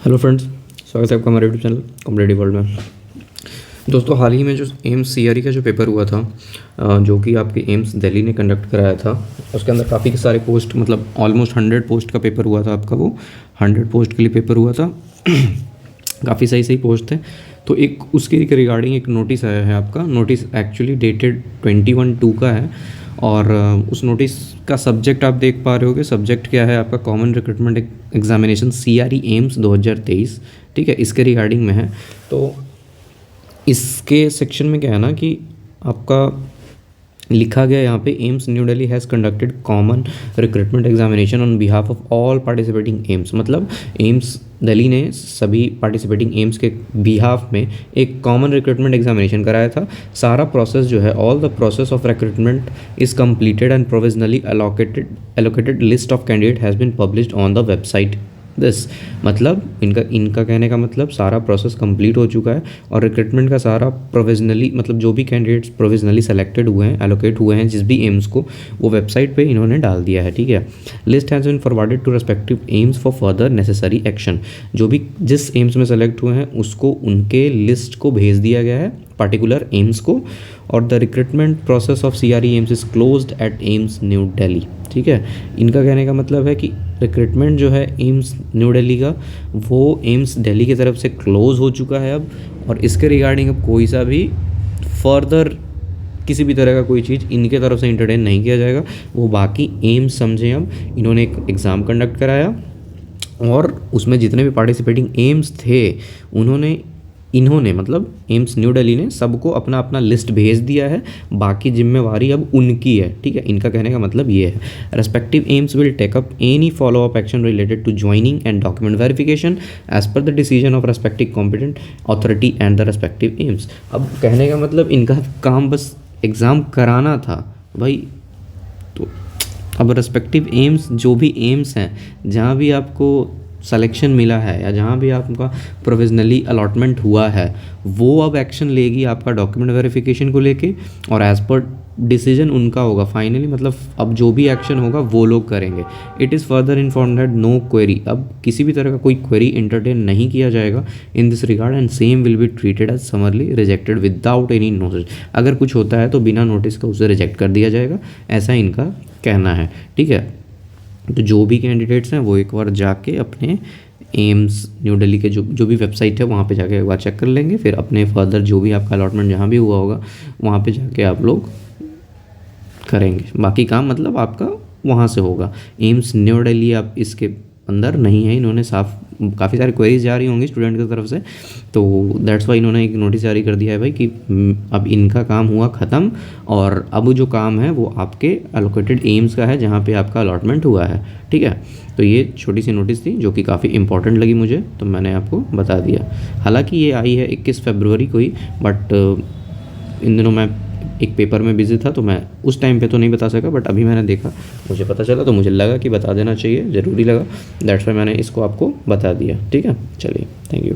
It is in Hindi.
हेलो फ्रेंड्स, स्वागत है आपका हमारे यूट्यूब चैनल कॉम्पिटिटिव वर्ल्ड में। दोस्तों, हाल ही में जो एम्स सीआरई का जो पेपर हुआ था, जो कि आपके एम्स दिल्ली ने कंडक्ट कराया था, उसके अंदर काफ़ी सारे पोस्ट, मतलब ऑलमोस्ट 100 पोस्ट का पेपर हुआ था आपका। वो 100 पोस्ट के लिए पेपर हुआ था। काफ़ी सही पोस्ट थे। तो एक उसके रिगार्डिंग एक नोटिस आया है आपका। नोटिस एक्चुअली डेटेड 21/2 का है और उस नोटिस का सब्जेक्ट आप देख पा रहे होगे। सब्जेक्ट क्या है आपका? Common recruitment examination CRE AIIMS 2023। ठीक है, इसके रिगार्डिंग में है। तो इसके सेक्शन में क्या है ना कि आपका लिखा गया यहाँ पे, AIIMS new Delhi has conducted common recruitment examination on behalf of all participating AIIMS. मतलब एम्स दिल्ली ने सभी पार्टिसिपेटिंग एम्स के बिहाफ में एक कॉमन रिक्रूटमेंट एग्जामिनेशन कराया था। सारा प्रोसेस जो है, all the process of recruitment is completed and provisionally allocated list of candidate has been published on the website this. मतलब इनका कहने का मतलब सारा प्रोसेस कंप्लीट हो चुका है और रिक्रूटमेंट का सारा प्रोविजनली, मतलब जो भी कैंडिडेट्स प्रोविजनली सेलेक्टेड हुए हैं, एलोकेट हुए हैं जिस भी एम्स को, वो वेबसाइट पे इन्होंने डाल दिया है। ठीक है, list has been forwarded to respective AIIMS for further necessary action. जो भी जिस एम्स में सेलेक्ट हुए हैं उसको उनके लिस्ट को भेज दिया गया है, पर्टिकुलर एम्स को। और the recruitment process of CRE AIIMS is closed eight AIIMS new Delhi. ठीक है, इनका कहने का मतलब है कि रिक्रूटमेंट जो है एम्स न्यू दिल्ली का, वो एम्स दिल्ली की तरफ से क्लोज़ हो चुका है अब। और इसके रिगार्डिंग अब कोई सा भी फर्दर किसी भी तरह का कोई चीज़ इनके तरफ से इंटरटेन नहीं किया जाएगा। वो बाकी एम्स समझें, अब इन्होंने एक एग्ज़ाम कंडक्ट कराया और उसमें जितने भी पार्टिसिपेटिंग एम्स थे इन्होंने मतलब एम्स न्यू दिल्ली ने सबको अपना अपना लिस्ट भेज दिया है। बाकी जिम्मेवारी अब उनकी है। ठीक है, इनका कहने का मतलब ये है, respective AIIMS will take up any follow up action related to joining and document verification as per the decision of respective competent authority and the respective AIIMS. अब कहने का मतलब इनका काम बस एग्ज़ाम कराना था भाई। तो अब रेस्पेक्टिव एम्स, जो भी एम्स हैं जहाँ भी आपको सिलेक्शन मिला है या जहाँ भी आपका प्रोविजनली अलॉटमेंट हुआ है, वो अब एक्शन लेगी आपका डॉक्यूमेंट वेरिफिकेशन को लेके और एज़ पर डिसीजन उनका होगा फाइनली। मतलब अब जो भी एक्शन होगा वो लोग करेंगे। It is further inform that no query, अब किसी भी तरह का कोई क्वेरी इंटरटेन नहीं किया जाएगा in this regard and same will be treated as summarily rejected without any notice. अगर कुछ होता है तो बिना नोटिस का उसे रिजेक्ट कर दिया जाएगा, ऐसा इनका कहना है। ठीक है, तो जो भी कैंडिडेट्स हैं वो एक बार जाके अपने एम्स न्यू दिल्ली के जो भी वेबसाइट है वहाँ पे जाके एक बार चेक कर लेंगे। फिर अपने फर्दर जो भी आपका अलॉटमेंट जहाँ भी हुआ होगा वहाँ पे जाके आप लोग करेंगे। बाकी काम मतलब आपका वहाँ से होगा। एम्स न्यू दिल्ली आप इसके अंदर नहीं है। इन्होंने साफ काफ़ी सारी क्वेरीज जा रही होंगी स्टूडेंट की तरफ से, तो दैट्स वाई इन्होंने एक नोटिस जारी कर दिया है भाई कि अब इनका काम हुआ ख़त्म और अब जो काम है वो आपके एलोकेटेड एम्स का है जहाँ पे आपका अलॉटमेंट हुआ है। ठीक है, तो ये छोटी सी नोटिस थी जो कि काफ़ी इंपॉर्टेंट लगी मुझे, तो मैंने आपको बता दिया। हालांकि ये आई है 21 फरवरी को ही, बट इन दिनों मैं एक पेपर में बिजी था तो मैं उस टाइम पे तो नहीं बता सका, बट अभी मैंने देखा, मुझे पता चला तो मुझे लगा कि बता देना चाहिए, ज़रूरी लगा। दैट्स वाई मैंने इसको आपको बता दिया। ठीक है, चलिए, थैंक यू।